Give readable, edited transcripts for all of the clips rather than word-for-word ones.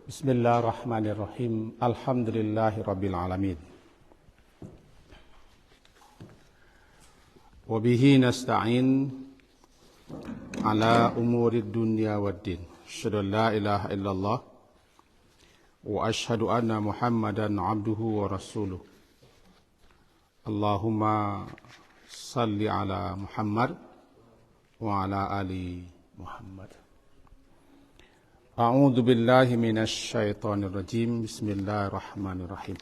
Bismillahirrahmanirrahim. Alhamdulillahirabbil alamin. Wa bihi nasta'in ala umurid dunya waddin. Asyhadu an la ilaha illallah wa asyhadu anna Muhammadan abduhu wa rasuluh. Allahumma salli ala Muhammad wa ala ali Muhammad. A'udzu billahi minasy syaithanir rajim. Bismillahirrahmanirrahim.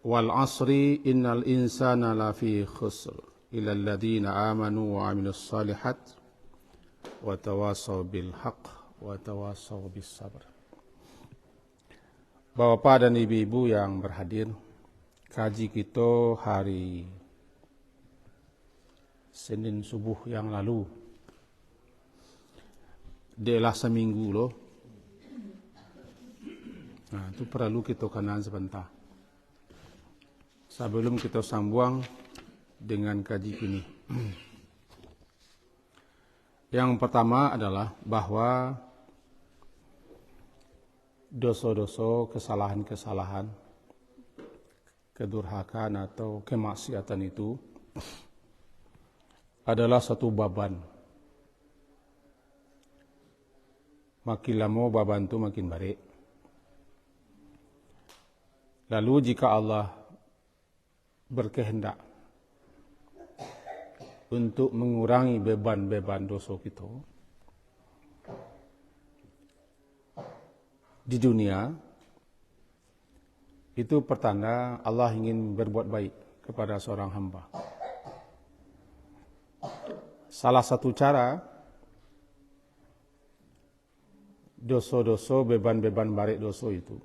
Wal 'asri innal insana lafi khusr illa alladziina aamanu wa 'amilus shalihat wa tawassaw bil haqq wa tawassaw bis sabr. Bapak dan ibu-ibu yang berhadir, kaji kita hari Senin subuh yang lalu adalah seminggu loh. Nah, itu perlu kita kenal sebentar sebelum kita sambung dengan kaji ini. Yang pertama adalah bahwa dosa-dosa, kesalahan-kesalahan, kedurhakaan atau kemaksiatan itu adalah satu beban. Makin lama beban itu makin baik. Lalu jika Allah berkehendak untuk mengurangi beban-beban dosa kita di dunia, itu pertanda Allah ingin berbuat baik kepada seorang hamba. Salah satu cara dosa-dosa, beban-beban barik dosa itu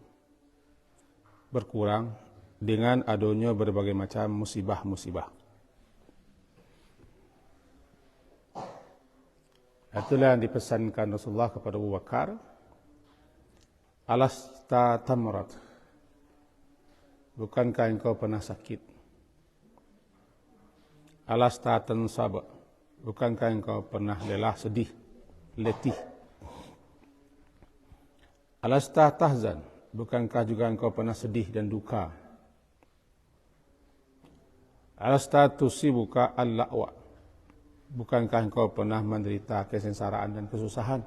berkurang dengan adanya berbagai macam musibah-musibah. Itulah yang dipesankan Rasulullah kepada Abu Bakar. Alasta tamrat, bukankah engkau pernah sakit? Alasta tansab, bukankah engkau pernah lelah, sedih, letih? Alasta tahzan, bukankah juga engkau pernah sedih dan duka? Alasta tusibuka al-la'wa, bukankah engkau pernah menderita kesengsaraan dan kesusahan?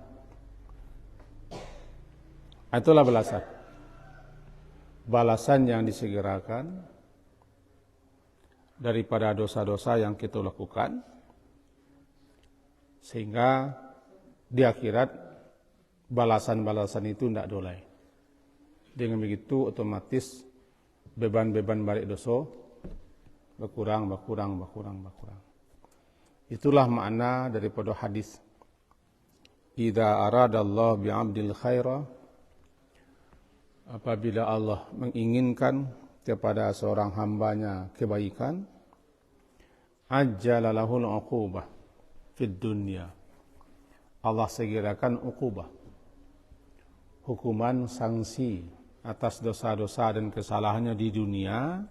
Itulah balasan. Balasan yang disegerakan daripada dosa-dosa yang kita lakukan, sehingga di akhirat balasan-balasan itu tidak dolai. Dengan begitu otomatis beban-beban balik dosa berkurang. Itulah makna daripada hadis. Idza aradallahu bi'abdil khaira, apabila Allah menginginkan kepada seorang hambanya kebaikan, ajjala lahul 'uqubah fid dunya. Allah segerakan uqubah, hukuman sanksi atas dosa-dosa dan kesalahannya di dunia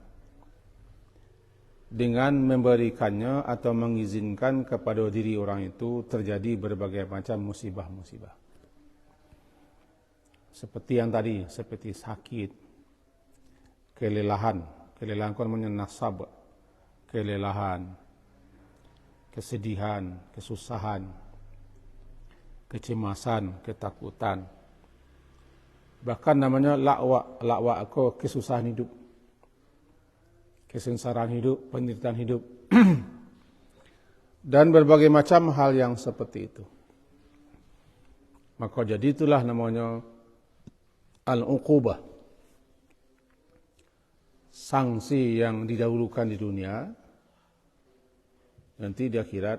dengan memberikannya atau mengizinkan kepada diri orang itu terjadi berbagai macam musibah-musibah. Seperti yang tadi, seperti sakit, kelelahan kan menyenasab, kelelahan, kesedihan, kesusahan, kecemasan, ketakutan. Bahkan namanya la'wa aku kesusahan hidup, kesengsaraan hidup, penderitaan hidup. Dan berbagai macam hal yang seperti itu. Maka jadi itulah namanya al-uqubah. Sanksi yang didahulukan di dunia, nanti di akhirat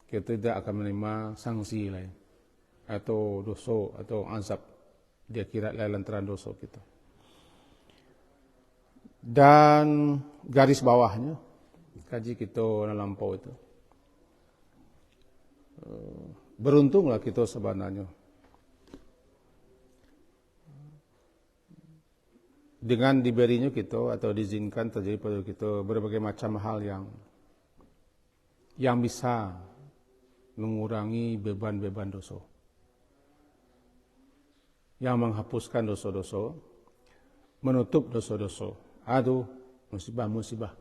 kita tidak akan menerima sanksi lain atau dosa atau azab di akhirat lantaran dosa kita. Dan garis bawahnya, kaji kita lampau itu, beruntunglah kita sebenarnya dengan diberinya kita atau diizinkan terjadi pada kita berbagai macam hal yang bisa mengurangi beban-beban dosa, yang menghapuskan dosa-dosa, menutup dosa-dosa. Aduh, musibah-musibah.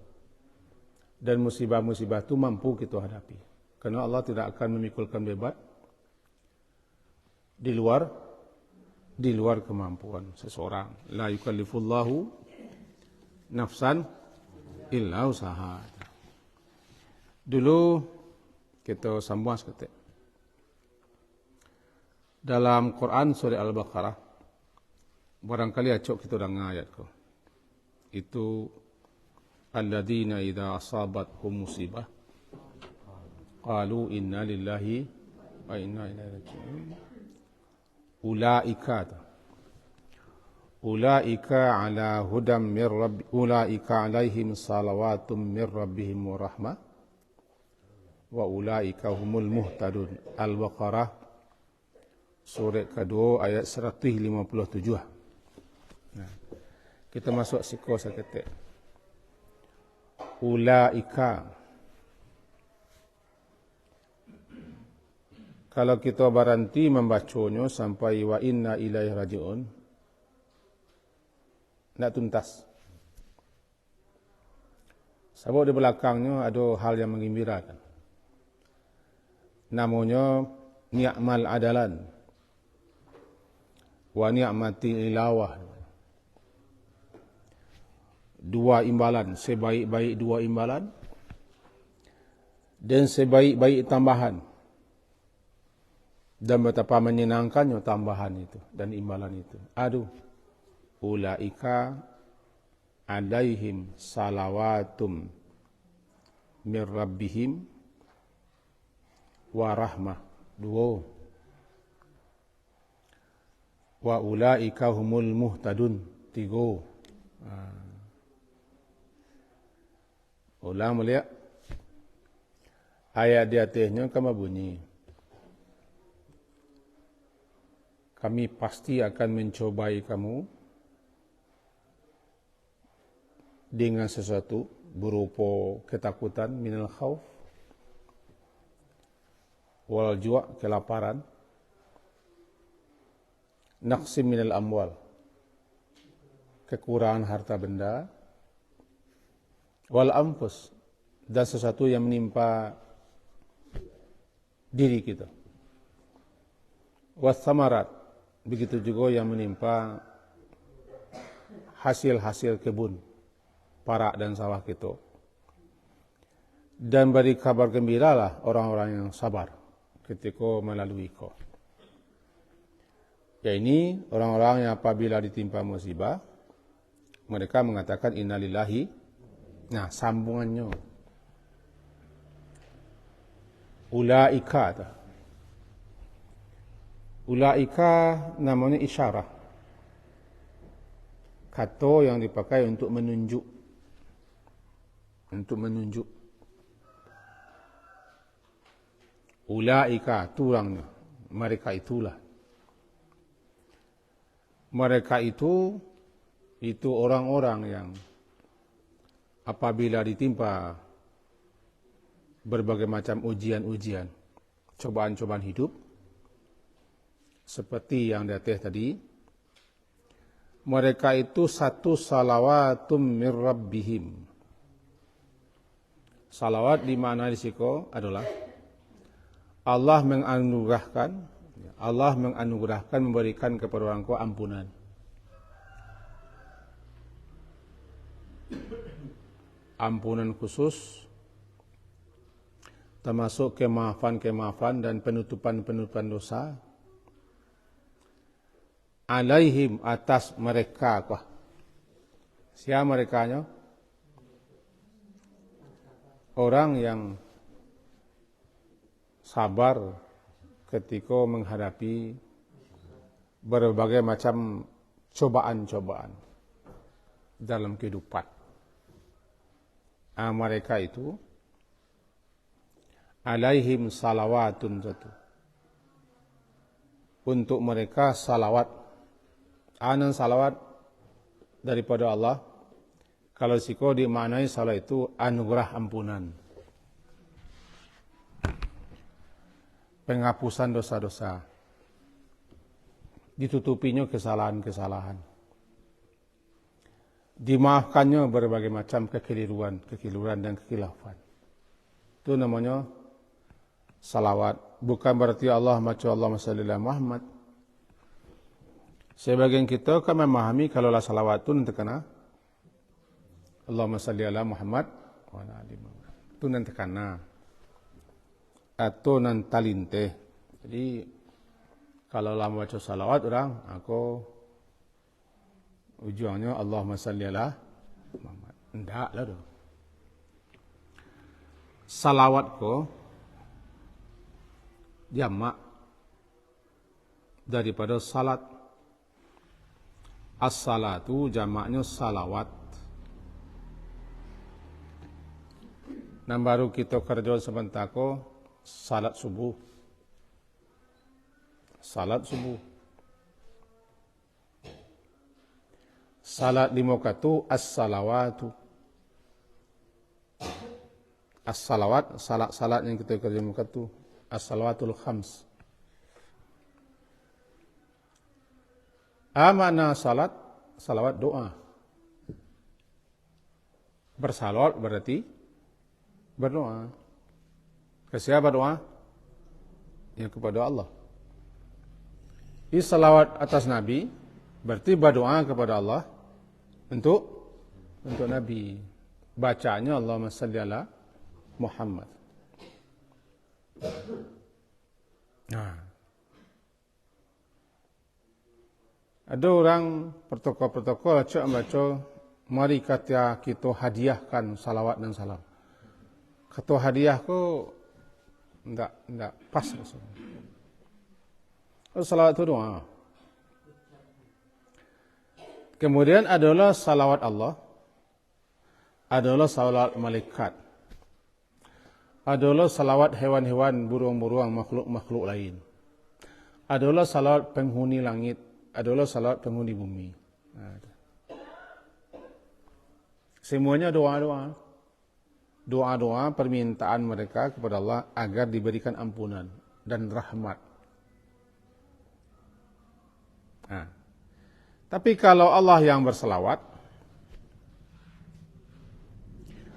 Dan musibah-musibah itu mampu kita hadapi. Karena Allah tidak akan memikulkan beban di luar kemampuan seseorang. La yukallifullahu nafsan illa usaha. Dulu kita sambung seketik. Dalam Quran surah Al-Baqarah, barangkali acok kita dengar ayat ko. Itu alladzina idza asabathum musibah qalu inna lillahi wa inna ilaihi raji'un. Ulaika ala hudam min rabbi ulaika alaihim salawatum min rabbihim wa rahmah wa ulaika humul muhtadun. Al-Baqarah surah kedua ayat 157. Nah, kita masuk siko seketik. Ulaika, kalau kita berhenti membacanya sampai wa inna ilaihi raji'un, nak tuntas. Sebab di belakangnya ada hal yang menggembirakan. Namanya ni'mal adalan wa ni'mati ilawah. Dua imbalan, sebaik-baik dua imbalan dan sebaik-baik tambahan. Dan betapa menyenangkannya tambahan itu dan imbalan itu. Aduh, ulaika alaihim salawatum min rabbihim wa rahmah. Dua. Wa ulaika humul muhtadun. Tiga. Ulang melihat ayat di atasnya kama bunyi, kami pasti akan mencobai kamu dengan sesuatu berupa ketakutan, minal khauf, wal ju', kelaparan, naqsim minal amwal, kekurangan harta benda, wal anfus, dan sesuatu yang menimpa diri kita. Was samarat, begitu juga yang menimpa hasil-hasil kebun, parak dan sawah kita. Dan beri kabar gembiralah orang-orang yang sabar ketika melalui kau. Ya, ini orang-orang yang apabila ditimpa musibah, mereka mengatakan innalillahi. Nah, sambungannya ulaika. Ulaika namanya isyarah, kata yang dipakai untuk menunjuk. Ulaika, turangnya, mereka itulah. Mereka itu orang-orang yang apabila ditimpa berbagai macam ujian-ujian, cobaan-cobaan hidup, seperti yang di atas tadi, mereka itu satu salawatum min rabbihim. Salawat di mana di siko adalah Allah menganugerahkan memberikan kepada orangku ampunan. Ampunan khusus, termasuk kemaafan dan penutupan dosa, alaihim, atas mereka. Siapa merekanya? Orang yang sabar ketika menghadapi berbagai macam cobaan-cobaan dalam kehidupan. Mereka itu alaihim salawatun satu. Untuk mereka salawat. Anan salawat daripada Allah. Kalau siko dimaknai salawat itu anugerah ampunan. penghapusan dosa-dosa, ditutupinya kesalahan-kesalahan, dimaafkannya berbagai macam kekeliruan dan kekhilafan. Itu namanya salawat. Bukan berarti Allahumma salli ala Muhammad. Sebagian kita kan memahami kalau lah salawat itu nanti kena Allahumma salli ala Muhammad wa ala ali Muhammad. Itu nanti kena atau nanti talinte. Jadi kalau lah baca salawat orang, aku ujungnya Allahumma salli ala Muhammad. Enggak lah tu. Salawat ko jamak daripada salat. As-salatu jamaknya salawat. Dan baru kita kerja sebentar ko salat subuh. Salat subuh. Salat lima waktu as-salawatu. As-salawat, salat yang kita kerja lima waktu as-salawatul khams. Makna salat, salawat doa. Bersalawat berarti berdoa. Ke siapa doa? Ya kepada Allah. Ini salawat atas Nabi berarti berdoa kepada Allah untuk Nabi. Bacanya Allahumma salli ala Muhammad. Nah, ada orang protokol cak baca, mari kata kita hadiahkan salawat dan salam. Kata hadiah ko enggak pas maksudnya. Salawat itu doa. Kemudian adalah salawat Allah, adalah salawat malaikat, adalah salawat hewan-hewan, burung-burung, makhluk-makhluk lain, adalah salawat penghuni langit, adalah salawat penghuni bumi. Semuanya doa-doa. Doa-doa permintaan mereka kepada Allah agar diberikan ampunan dan rahmat. Tapi kalau Allah yang berselawat,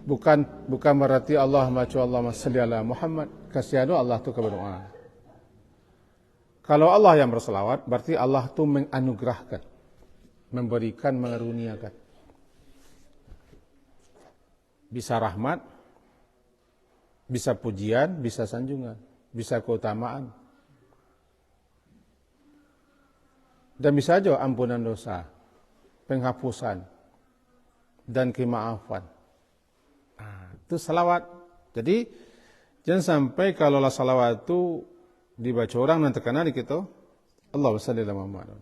bukan berarti Allahumma salli ala Muhammad. Kasihan Allah tu berdoa. Kalau Allah yang berselawat, berarti Allah tu menganugerahkan, memberikan, mengaruniakan. Bisa rahmat, bisa pujian, bisa sanjungan, bisa keutamaan. Dan bisa saja ampunan dosa, penghapusan, dan kemaafan. Itu salawat. Jadi, jangan sampai kalau salawat itu dibaca orang nanti kena di kita, Allahumma salli ala Muhammad.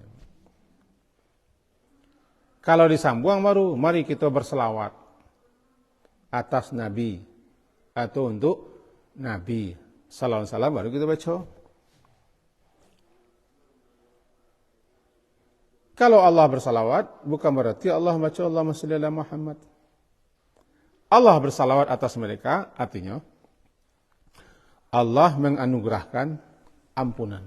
Kalau disambung baru, mari kita berselawat atas Nabi atau untuk Nabi. Salam baru kita baca. Kalau Allah bersalawat, bukan berarti Allah baca Allahumma salli ala Muhammad. Allah bersalawat atas mereka, artinya Allah menganugerahkan ampunan,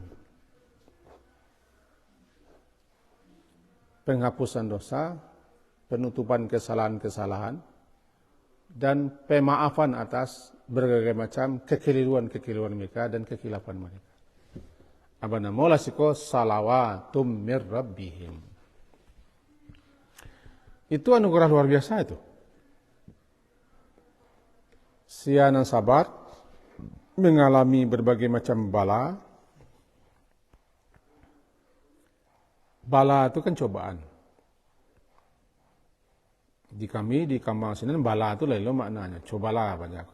penghapusan dosa, penutupan kesalahan-kesalahan, dan pemaafan atas berbagai macam kekeliruan mereka dan kekhilafan mereka. Abana mola siko salawatum mir rabbihim. Itu anugerah luar biasa itu. Siana sabar mengalami berbagai macam bala. Bala itu kan cobaan. Di kampung sini bala itu lain maknanya. Cobalah banyak.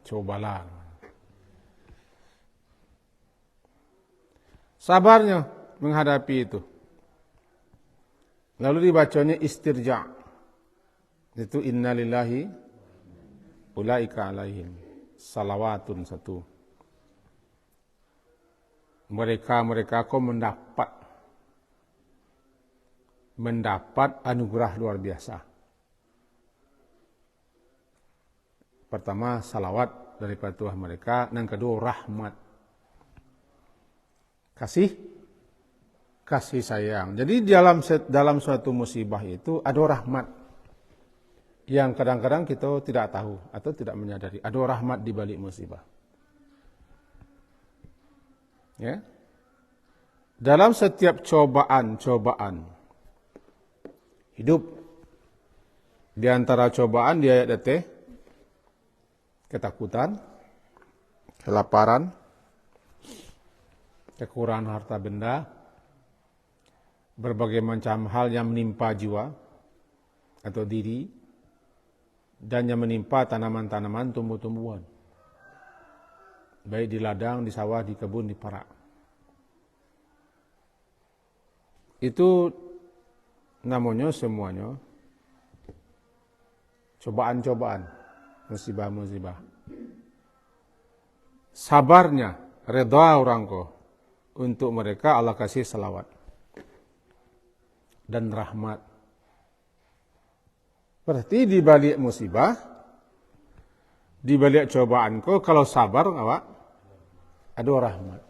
Cobalah. Sabarnya menghadapi itu. Lalu dibacanya istirja'. Itu innalillahi ulaika alaihim salawatun satu. Mereka kau mendapat anugerah luar biasa. Pertama salawat daripada Tuhan mereka, yang kedua rahmat. kasih sayang. Jadi dalam suatu musibah itu ada rahmat yang kadang-kadang kita tidak tahu atau tidak menyadari. Ada rahmat di balik musibah. Ya. Dalam setiap cobaan hidup, di antara cobaan dia ada ketakutan, kelaparan, kekurangan harta benda, berbagai macam hal yang menimpa jiwa atau diri, dan yang menimpa tanaman-tanaman, tumbuh-tumbuhan. Baik di ladang, di sawah, di kebun, di parak. Itu namanya semuanya cobaan-cobaan, musibah-musibah. Sabarnya, reda orang untuk mereka Allah kasih salawat dan rahmat. Berarti di balik musibah, di balik cobaan kalau sabar awak ada rahmat.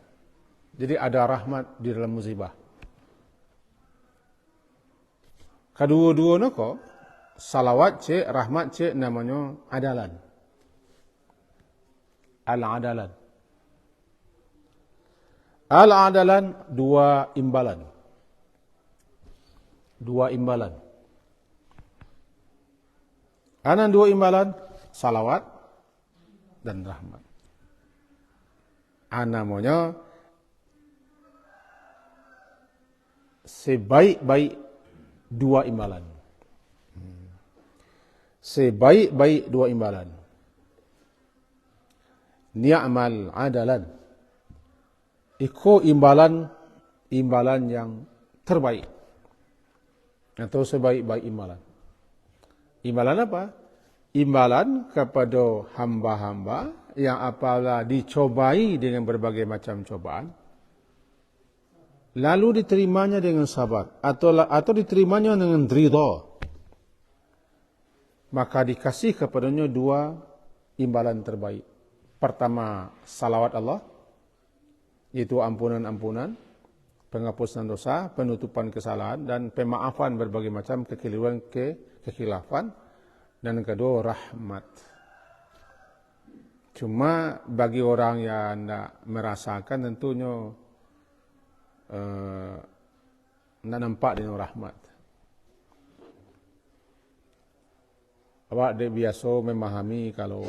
Jadi ada rahmat di dalam musibah. Kedua-duanya salawat cek, rahmat cek namanya adalan. Al-adalan. Al-adalan dua imbalan. Anan dua imbalan, salawat dan rahmat. Namanya sebaik-baik dua imbalan. Sebaik-baik dua imbalan. Ni'mal adalan. Iko imbalan yang terbaik. Atau sebaik-baik imbalan. Imbalan apa? Imbalan kepada hamba-hamba yang apabila dicobai dengan berbagai macam cobaan, lalu diterimanya dengan sabar atau diterimanya dengan ridha, maka dikasih kepadanya dua imbalan terbaik. Pertama, salawat Allah, yaitu ampunan-ampunan, penghapusan dosa, penutupan kesalahan, dan pemaafan berbagai macam kekeliruan, kekhilafan. Dan kedua, rahmat. Cuma bagi orang yang tidak merasakan tentunya tidak nampak dengan rahmat. Awak dia biasa memahami kalau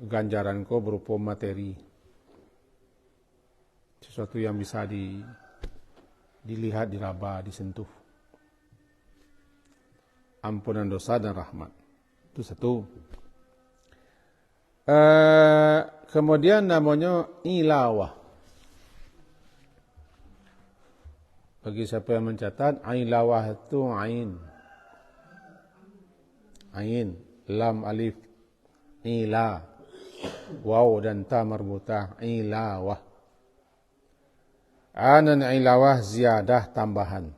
ganjaran kau berupa materi, sesuatu yang bisa dilihat, diraba, disentuh. Ampunan dosa dan rahmat. Itu satu. Kemudian namanya ilawah. Bagi siapa yang mencatat, ilawah itu ain. Ain, lam, alif, ila, waw dan ta marbutah, ilawah. Anan ilawah ziyadah, tambahan.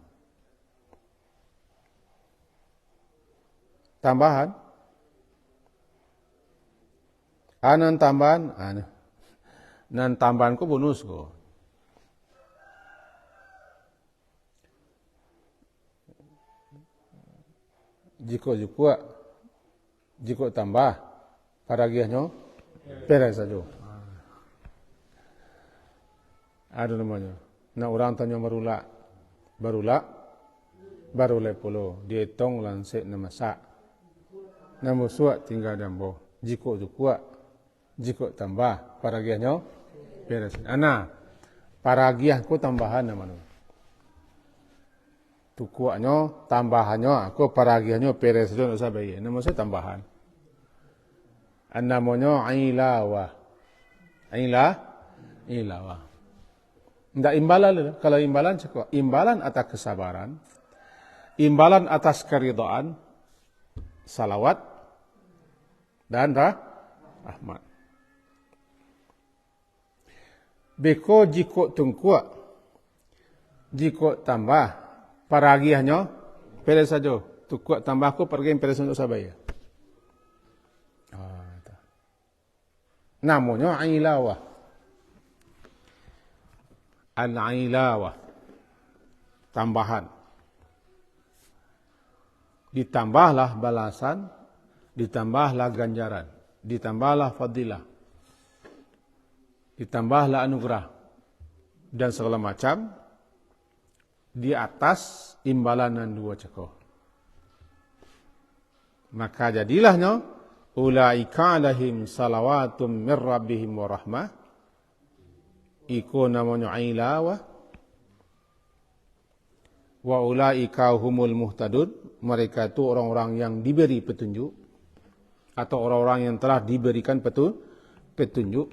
Tambahan. Anan tambahan, nan tambahan ko bonus ko. Jiko tambah, paragiahnya peres saja. Ada namanya. Nah orang tanya baru lepolo. Dia hitung lansik nama sak. Nama suat tinggal dambo. Jiko tambah, paragiahnya peres. Paragiahku tambahan namanya. Tukuaknya, tambahannya, aku paragiahnya peres saja, tidak usah bayar. Nama saya tambahan. Namanya ilawah. Ilawah. Tidak imbalan. Kalau imbalan cukup. Imbalan atas kesabaran. Imbalan atas keridhaan. Salawat. Dan rahmat. Beko jiko tungkuak. Jiko tambah. Paragiahnya peres saja. Tukuk tambah aku pergi peres untuk saya. Namanya ilawah. Al-ilawah, tambahan. Ditambahlah balasan, ditambahlah ganjaran, ditambahlah fadilah, ditambahlah anugerah, dan segala macam di atas imbalan dan dua cekoh. Maka jadilahnya ulaika alaihim salawatum mir rabbihim wa rahmah, iku namanya ilawah, wa ulaika humul muhtadun, mereka itu orang-orang yang diberi petunjuk atau orang-orang yang telah diberikan petunjuk,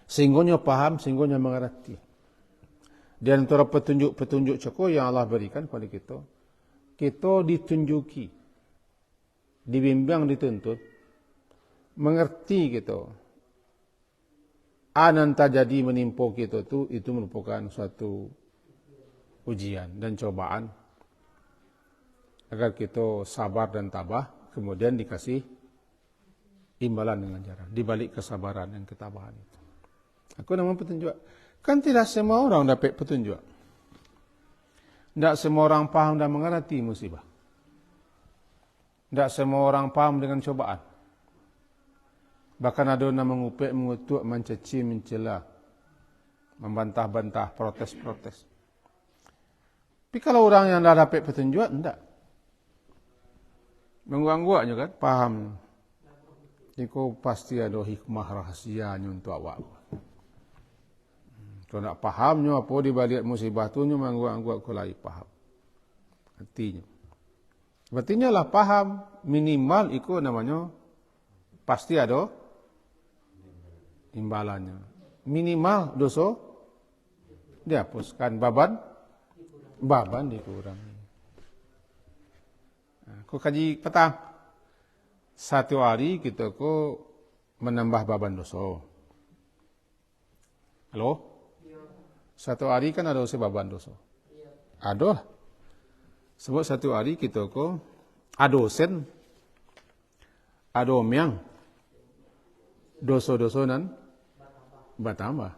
sehingga paham, sehingga mengerti. Di antara petunjuk-petunjuk cekoh yang Allah berikan kepada kita ditunjuki, dibimbang, dituntut, mengerti kita. Ananta jadi menimpa kita itu merupakan suatu ujian dan cobaan agar kita sabar dan tabah, kemudian dikasih imbalan dengan jaran di balik kesabaran dan ketabahan itu. Aku nama petunjuk. Kan tidak semua orang dapat petunjuk. Tidak semua orang paham dan mengerti musibah. Tidak semua orang paham dengan cobaan. Bahkan ada yang mengupik, mengutuk, mencaci, mencela, membantah-bantah, protes-protes. Tapi kalau orang yang dah dapat petunjuk, tidak. Menguang-guaknya kan, paham. Itu pasti ada hikmah rahasianya untuk awak. Kalau nak fahamnya apa di balik musibah tu, nyo menguak-nguak kulai faham. Artinya. Berartinya lah faham minimal itu namanya pasti ada imbalannya. Minimal dosa dihapuskan, baban dikurangi. Kau kaji petang. Satu hari kita ko menambah baban dosa. Halo? Satu hari kan ada sebaban dosa. Ada. Sebab satu hari kita ko ada sen, ada omiang, dosa-dosa nan bertambah.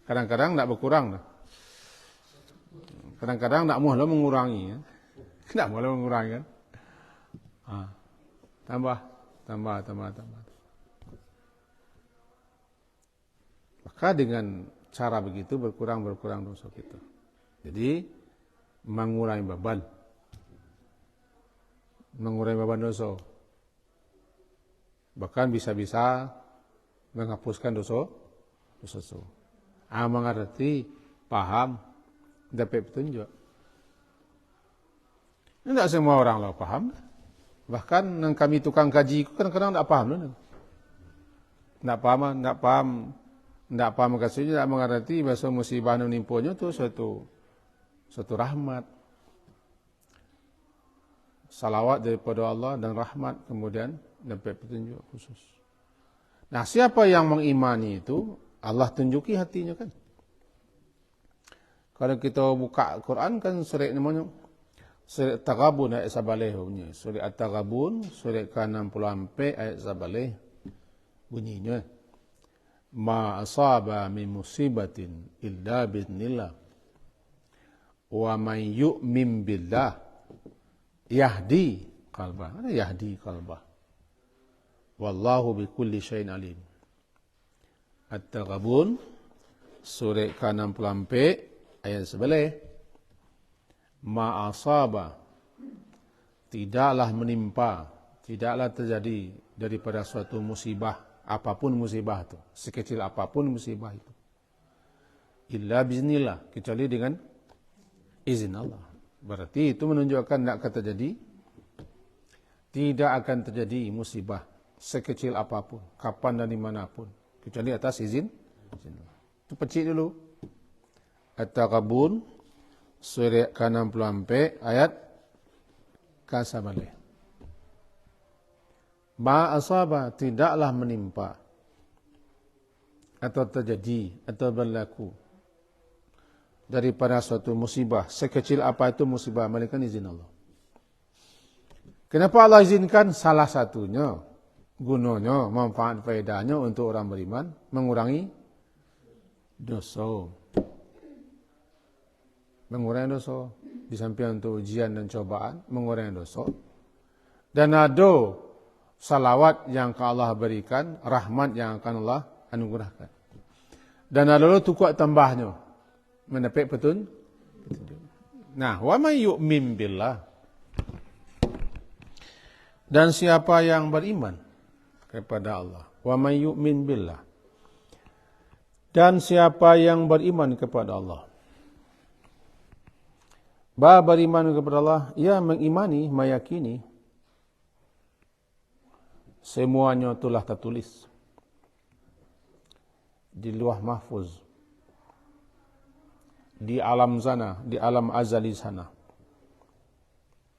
Kadang-kadang tak berkurang. Kadang-kadang tak mahu mengurangi. Tak mahu mengurangi kan. Tambah. Maka dengan cara begitu berkurang dosa kita. Jadi mengurangi beban dosa. Bahkan bisa-bisa menghapuskan dosa. Mengerti, paham, dapat petunjuk. Tidak semua orang lah paham. Bahkan yang kami tukang kaji kadang-kadang tidak paham. Tidak paham maksudnya, tidak mengerti bahasa musibah yang menimpunya itu suatu rahmat. Salawat daripada Allah dan rahmat, kemudian dapat petunjuk khusus. Nah, siapa yang mengimani itu, Allah tunjuki hatinya kan. Kalau kita buka Quran kan surat namanya surat At-Taghabun ayat 11 surat At-Taghabun surat ke-64 ayat 11 bunyinya. Ma asaba min musibatin illa bi'idznillah wa man yu'min billah yahdi qalbah. Ada yahdi qalbah. Wallahu bikulli syai'in alim. At-Taghabun surah ke-64 ayat 11. Ma asaba, tidaklah menimpa, tidaklah terjadi daripada suatu musibah, apapun musibah itu, sekecil apapun musibah itu, illa biiznillah, kecuali dengan izin Allah. Berarti itu menunjukkan tidak akan terjadi musibah sekecil apapun, kapan dan dimanapun, kecuali atas izin Allah. Itu pecik dulu. At-Taghabun surah ke-64 ayat ke-11. Ma asaba, tidaklah menimpa atau terjadi atau berlaku daripada suatu musibah, sekecil apa itu musibah, melainkan izin Allah. Kenapa Allah izinkan? Salah satunya gunanya, manfaat faedahnya untuk orang beriman mengurangi dosa. Mengurangi dosa. Di samping untuk ujian dan cobaan, mengurangi dosa. Dan ada salawat yang Allah berikan, rahmat yang akan Allah anugerahkan. Dan ada tu kuat tambahnya. Mendapat petunjuk. Nah, wa may yu'min billah. Dan siapa yang beriman kepada Allah. Wa may yu'min billah. Dan siapa yang beriman kepada Allah. Beriman kepada Allah, ia mengimani, meyakini semuanya telah tertulis di Lauh Mahfuz, di alam sana, di alam azali sana.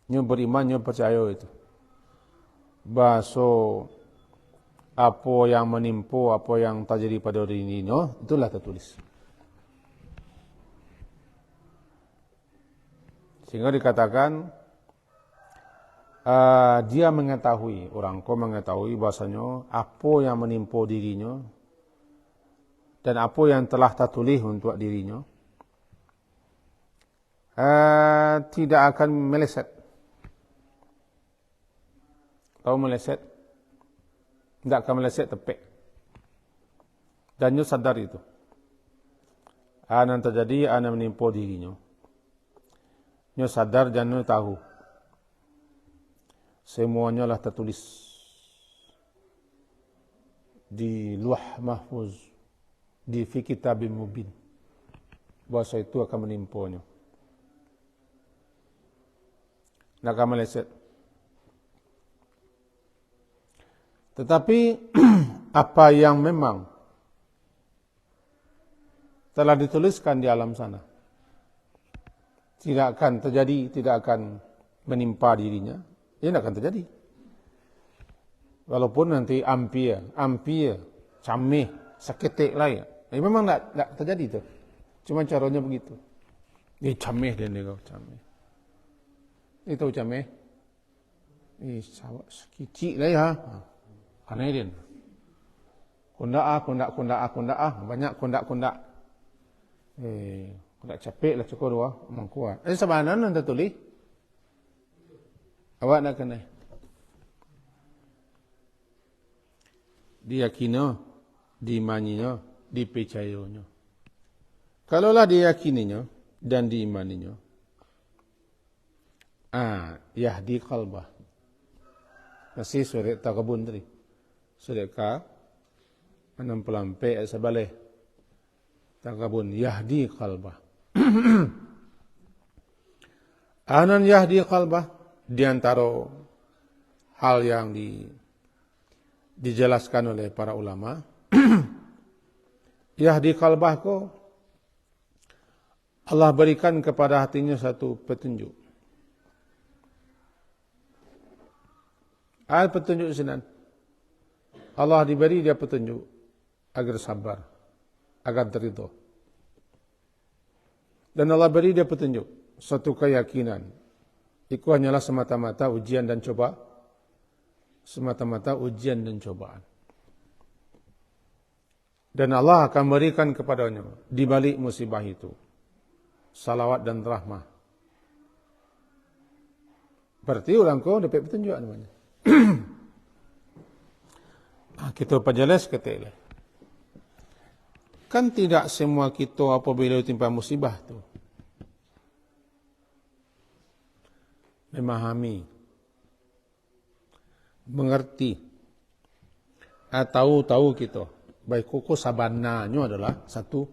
Nyo beriman, nyo percaya itu. Baso apa yang menimpa, apa yang terjadi pada hari ini, itulah tertulis. Sehingga dikatakan dia mengetahui, orang kau mengetahui bahasanya apa yang menimpa dirinya dan apa yang telah tertulis untuk dirinya tidak akan meleset. Tahu meleset? Tidak akan meleset tepek. Dan dia sadar itu. Yang terjadi, yang menimpa dirinya. Dia sadar dan dia tahu. Semuanya lah tertulis di Lauh Mahfuz, di fi kitabim mubin. Bahasa itu akan menimpanya. Tidak akan meleset. Tetapi apa yang memang telah dituliskan di alam sana tidak akan terjadi, tidak akan menimpa dirinya, ia tidak akan terjadi. Walaupun nanti ampir, camih, seketik lah ya. Memang tidak terjadi itu. Cuma caranya begitu. Dia camih dia ni kau camih. Ini tahu camih? Sawak sekicik lah ya. Aneh dia. Kundak, banyak kundak. Kundak capek lah cukup dua, memang kuat. Sebenarnya nanti tulis. Awak nak kena. Diyakini, diimaninya, dipercayanya. Kalaulah diyakininya dan diimaninya, yahdi qalbah. Masih surat Taghabun tadi. Surat Ka 64 sebalik. Taghabun yahdi qalbah. Anan yahdi qalbah di antara hal yang dijelaskan oleh para ulama. Yahdi qalbah ko Allah berikan kepada hatinya satu petunjuk. Petunjuk sinan. Allah diberi dia petunjuk agar sabar, agar terima. Dan Allah beri dia petunjuk, satu keyakinan. Itu hanyalah semata-mata ujian dan coba. Semata-mata ujian dan cobaan. Dan Allah akan berikan kepadanya di balik musibah itu salawat dan rahmah. Berarti orang kau dapat petunjuk namanya. Kita perjelas kata lah. Kan tidak semua kita apabila timpa musibah tu memahami, mengerti, tahu kita. Baik koko sabananya adalah satu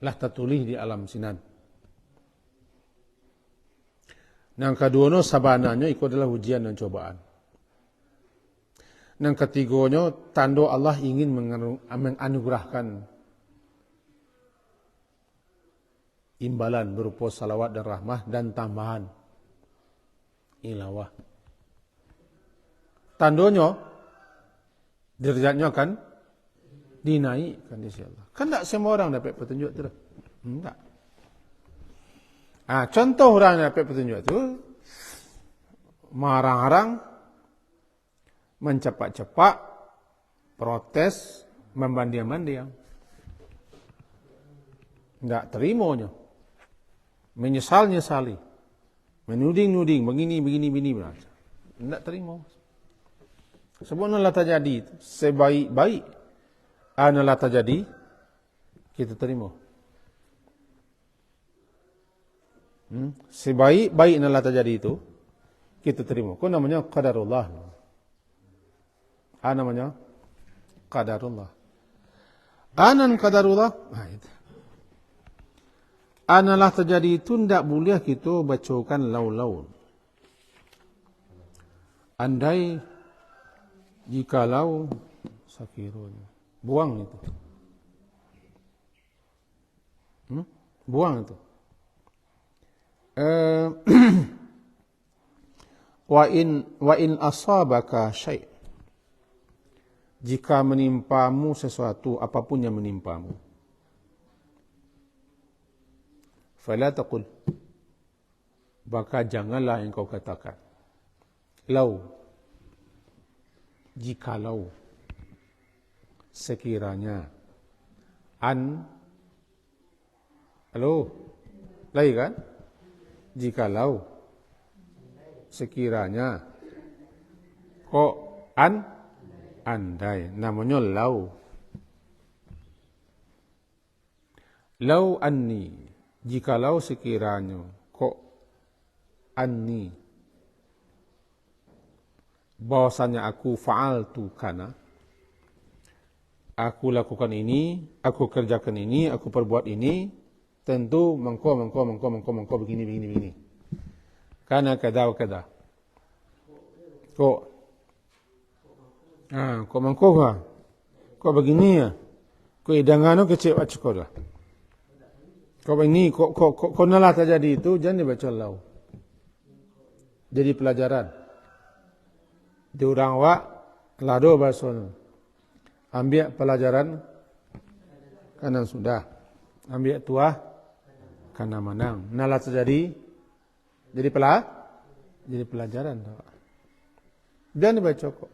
lah tertulis di alam sinan. Yang kedua sabananya itu adalah ujian dan cobaan. Yang ketiganya tanda Allah ingin menganugerahkan imbalan berupa salawat dan rahmah dan tambahan ilawah. Tandanya derajatnya akan dinaikkan insya-Allah. Kan tak semua orang dapat petunjuk tu. Enggak. Contoh orang yang dapat petunjuk tu marang-marang, mencepat-cepat, protes, membandiam-bandiam. Tidak terimanya. Menyesal-nyesali. Menuding-nuding. Begini. Tidak terima. Sebab adalah terjadi. Sebaik-baik. Adalah terjadi. Kita terima. Sebaik-baik adalah terjadi itu. Kita terima. Itu namanya qadarullah. Namanya qadarullah. Anan qadarullah. Itu. Analah terjadi itu tidak boleh kita bacakan lau-lau. Andai jikalau sakiranya. Buang itu. Buang itu. Wa in asabaka syai'. Jika menimpamu sesuatu, apapun yang menimpamu. Fala taqul. Maka janganlah engkau katakan. Lau. Jikalau. Sekiranya. Halo? Lagi kan? Jikalau. Sekiranya. Kok andai. Namanya lau. Lau anni. Jikalau sekiranya kok anni bahwasanya aku fa'altu kana aku lakukan ini, aku kerjakan ini, aku perbuat ini, tentu mengko begini. Kana kada wa kada. Kok mengko kok begini ya? Kok idangano kecil acukola. Kau ini, kau nalah terjadi itu, jangan dibaca lau. Jadi pelajaran. Di orang wak, lado bahasa. Ambil pelajaran, kanan sudah. Ambil tuah, kanan menang. Nalah terjadi, jadi pelajaran. Jangan dibaca kok.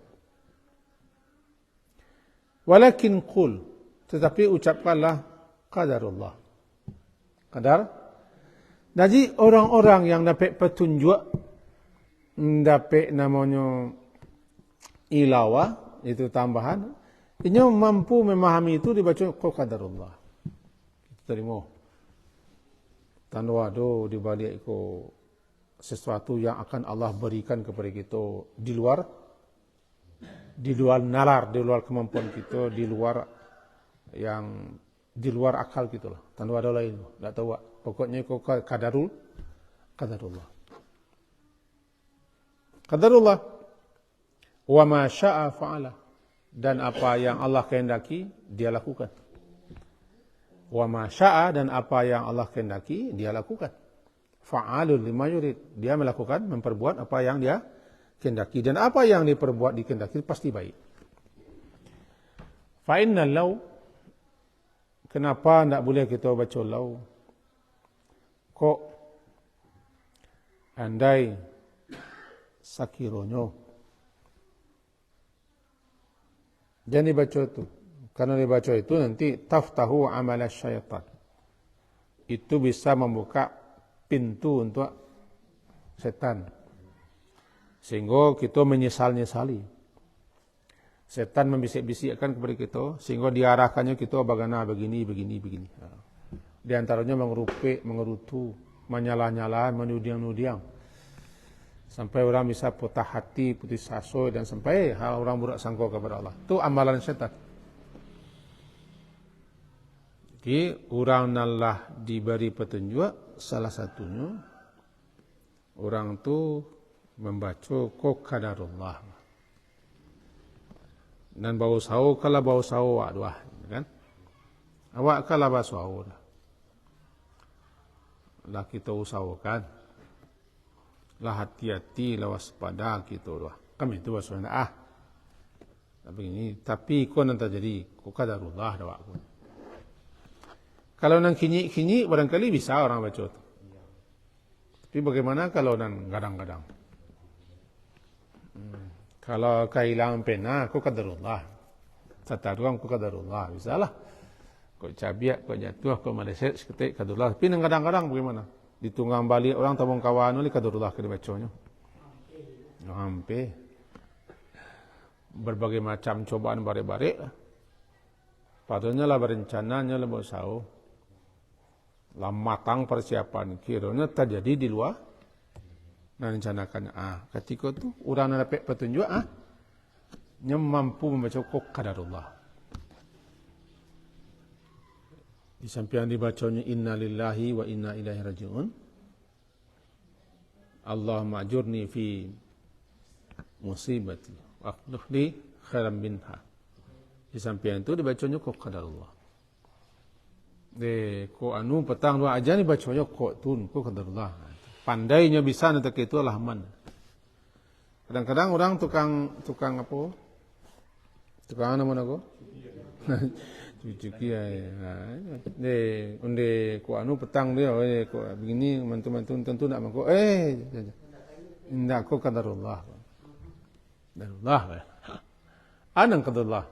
Walakin qul, tetapi ucapkanlah qadarullah. Kadar. Jadi orang-orang yang dapat petunjuk, dapat namanya ilawah, itu tambahan, ini mampu memahami itu dibaca qadarullah. Kita terima. Tanpa ada di balik itu sesuatu yang akan Allah berikan kepada kita di luar nalar, di luar kemampuan kita, di luar akal gitu lah. Tanpa ada lain. Tak tahu. Pokoknya kau qadarullah. Qadarullah. Wa ma syaa fa'ala. Dan apa yang Allah kehendaki, dia lakukan. Wa ma syaa, dan apa yang Allah kehendaki, dia lakukan. Fa'alul lima yurid. Dia melakukan, memperbuat apa yang dia kehendaki. Dan apa yang diperbuat dikehendaki pasti baik. Fa'inna law. Kenapa tidak boleh kita baca lau? Kok andai sakironyo. Jangan dibaca itu. Karena dibaca itu nanti taftahu amal syaitan. Itu bisa membuka pintu untuk setan. Sehingga kita menyesal-nyesali. Setan membisik-bisikkan kepada kita sehingga diarahkannya kita bagaimana begini. Di antaranya mengerutu, menyalah-nyalah, menudiang-nudiang. Sampai orang bisa patah hati, putus asa dan sampai orang buruk sangka kepada Allah. Itu amalan setan. Jadi orang nalah diberi petunjuk, salah satunya orang tu membaca qadarullah. Dan bau sawo kala bau sawo dua, kan? Awak kala bau sawo lah kita usahakan, lah hati-hati, lah waspada kita dua. Kami itu waspada. Tapi kau nanti jadi qadarullah dah aku. Kalau nang kini barangkali bisa orang baca tu. Tapi bagaimana kalau nang gadang-gadang? Kalau kehilangan pena, aku qadarullah. Tataruang aku qadarullah. Bisa lah. Kok cabiak, kok jatuh, kok maleset, seketik kadullah. Tapi kadang-kadang bagaimana? Ditunggang balik orang tabung kawan oleh kadullah ke bacanya. Hampir. Berbagai macam cobaan bare-bare. Padahal lah berencananya lah bersau. Lah matang persiapan. Kiranya terjadi di luar. Nah rencanakan. Ketika tu orang dapat petunjuk. Nya mampu membaca kok kadarullah. Di samping dibacanya inna lillahi wa inna ilaihi raji'un. Allahumma ajurni fi musibati wa akhlif li khairan minha. Di samping itu dibacanya kok qadarullah. Ko anu petang dua aja dibacanya kok tun kok qadarullah. Pandainya bisa nanti itu alhaman. Kadang-kadang orang tukang apa? Tukang apa nama ko? Cuci ya. Unde ko anu petang dia ko begini mantu-mantu tentu nak mangko indah ko qadarullah. Qadarullah. Anang qadarullah.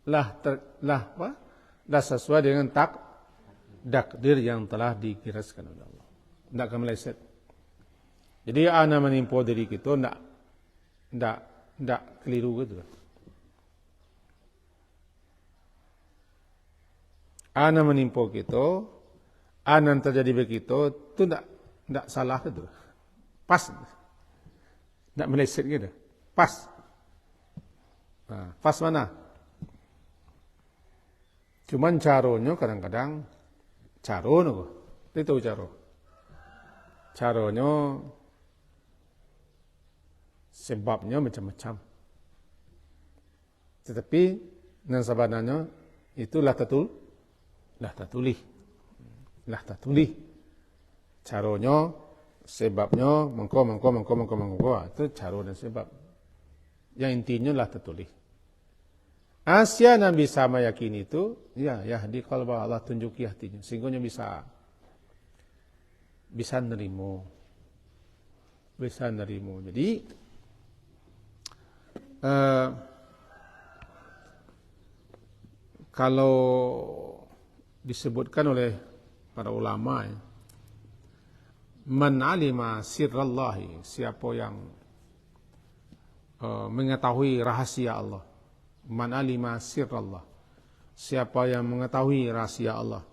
Lah sesuai dengan takdir yang telah dikiraskan oleh Allah. Tidak akan meleset. Jadi ana menimpa diri kita tidak keliru gitu. Ana menimpa kita, ana terjadi begitu, itu tidak salah gitu. Pas. Tidak meleset gitu. Pas. Pas mana? Cuman caranya kadang-kadang itu cara. Caranya sebabnya macam-macam. Tetapi yang sebenarnya itulah tatulih. Caranya, sebabnya, mengko. Itu cara dan sebab. Yang intinya lah tatulih. Asia yang bisa meyakini itu, ya di qalba Allah tunjuki hatinya. Sehingga bisa nerimo. Jadi, kalau disebutkan oleh para ulama, man alima sirrallahi, siapa yang mengetahui rahasia Allah. Man alima sirrallah, siapa yang mengetahui rahasia Allah.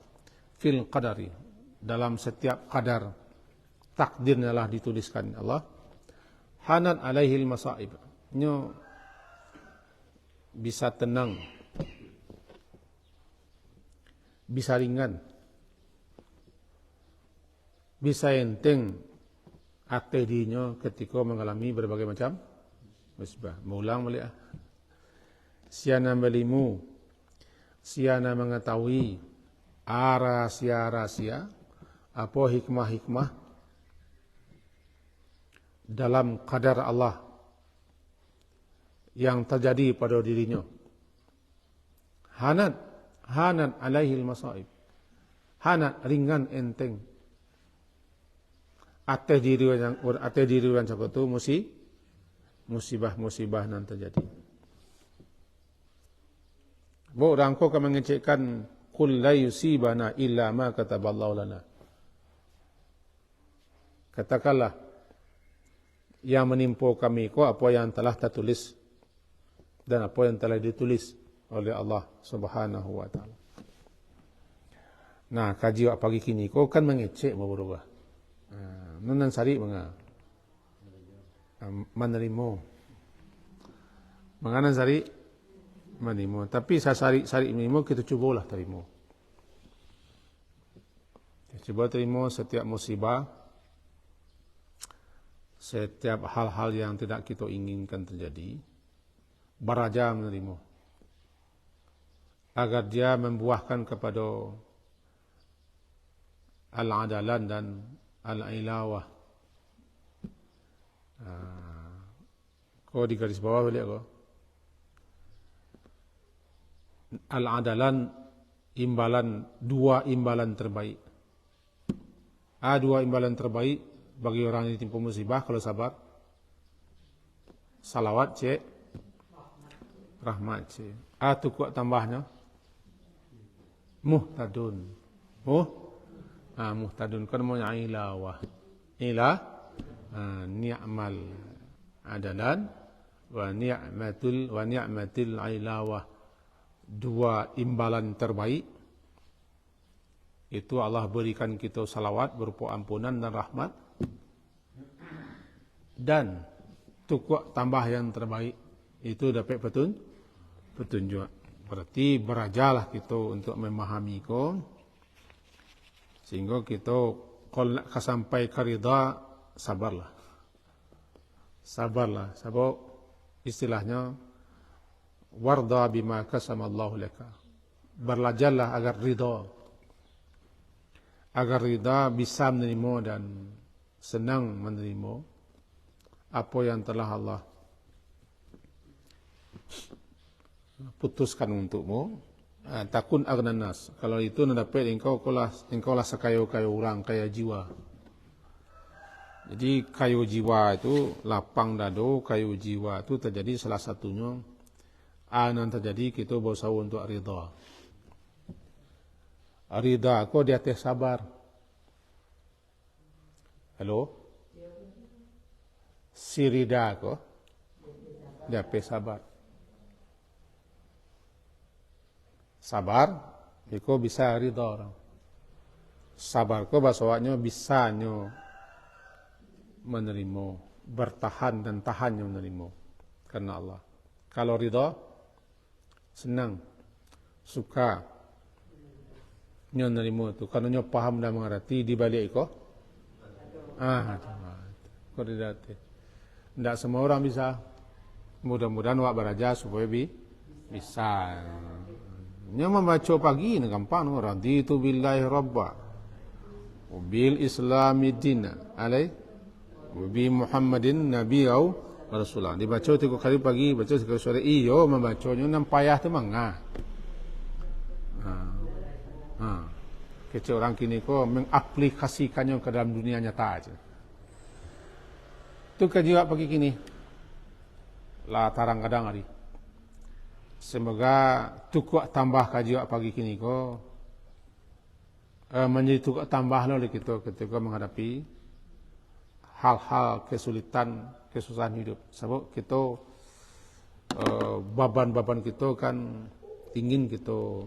Fil qadari, dalam setiap qadar, takdirnya lah dituliskan Allah. Hanat alaihil masaib, nyo bisa tenang, bisa ringan, bisa enteng hati dirinya ketika mengalami berbagai macam musibah. Mengulang balik. Siana melimu, siana mengetahui rahasia-rahasia, apa hikmah-hikmah dalam qadar Allah yang terjadi pada dirinya. Hanat alaihil masaib. Hanat ringan enteng. Ateh diri orang cakap tu musibah yang terjadi. Orang kau akan mengecekkan qul la yusibana illa ma kataballahu lana. Katakanlah yang menimpa kami ko apa yang telah tertulis dan apa yang telah ditulis oleh Allah Subhanahu wa taala. Nah, kaji wak pagi kini ko kan mengecek berubah. Menan sari menerima. Menganan sari menimo, tapi saya sari menimo kita cubalah terima. Coba terima setiap musibah, setiap hal-hal yang tidak kita inginkan terjadi, baraja menerima. Agar dia membuahkan kepada al-adalan dan al-ilawah. Kau di garis bawah boleh kau? Al-adalan dua imbalan terbaik. Dua imbalan terbaik bagi orang yang ditimpa musibah kalau sabar. Salawat cek, rahmat cek. Tu kuat tambahnya muhtadun. Muhtadun kan namanya ilawah. Ni'mal adalan wa ni'matil ilawah. Dua imbalan terbaik. Itu Allah berikan kita salawat berupa ampunan dan rahmat. Dan tukuk tambah yang terbaik. Itu dapat petunjuk. Berarti berajalah kita untuk memahami ko. Sehingga kita kalau nak sampai ke ridha, sabarlah. Sebab istilahnya warda bima qasamallahu laka. Berlajarlah agar ridha bisa menerima dan senang menerima apa yang telah Allah putuskan untukmu. Takun aghnan nas. Kalau itu nak dapat engkau lah sekaya-kaya orang, kaya jiwa. Jadi kayu jiwa itu lapang dado, kayu jiwa itu terjadi salah satunya yang terjadi kita berusaha untuk ridha. Ridha kau di atas sabar. Halo? Si ridha kau di atas sabar. Sabar, kau bisa ridha orang. Sabar kau bahasanya bisanya menerima, bertahan dan tahannya menerima karena Allah. Kalau ridha, senang, suka, nyo menerima itu. Karena nyo paham dan mengerti di balik itu. Kau tidak. Tidak semua orang bisa. Mudah-mudahan awak beraja supaya bisa. Nyo membaca pagi ni gampang orang. Raditu billahi rabba, bil islami dina, Nabi Muhammadin Nabi au Rasulullah. Dibaca 3 kali pagi, baca 3 kali sore. Iyo membacanya nam payah tu mangga. Kecil orang kini ko mengaplikasikannya ke dalam dunia nyata aja. Tu kajiwa pagi kini. Lah tarang kadang hari. Semoga tukuk tambah kajiwa pagi kini ko menjadi tukuk tambah oleh kita ketika menghadapi hal-hal kesulitan, kesusahan hidup. Sebab kita beban-beban kita kan ingin kita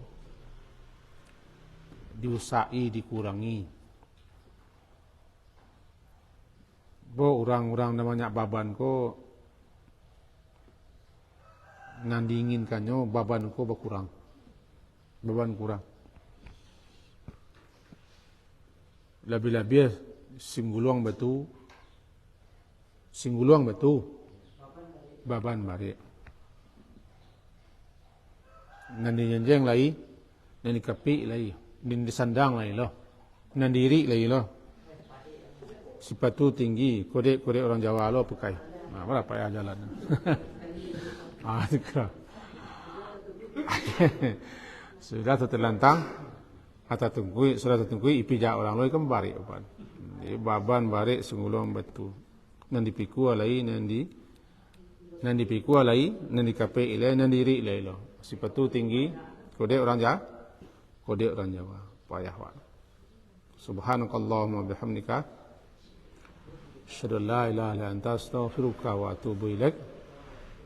diusai, dikurangi. Orang-orang namanya beban ko nan diinginkannya beban ko berkurang. Beban kurang. Lebih-lebih singguluang betul baban bari. Nanti jenjeng lagi, nanti kapi lagi, nanti sandang lagi loh, nanti diri lagi loh. Sepatu tinggi, kode orang Jawa loh pakai. Nah, berapa ya jalan? Sudah terlantang, sudah tertunggu ipijak orang loh kembali baban. Jadi baban bari singguluang betul. Nanti piku alai, nanti piku alai, nanti kape ilai, nanti iri ilai lo. Sepatu tinggi, kode orang Jawa, payah wan. Subhanakallahumma bihamdika, asyhadu an la ilaha illa anta, astaghfiruka wa atubu ilaik.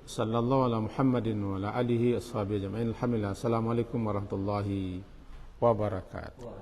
Sallallahu ala Muhammadin wa ala alihi ashabihi ajma'in. Alhamdulillah. Assalamualaikum warahmatullahi wabarakatuh.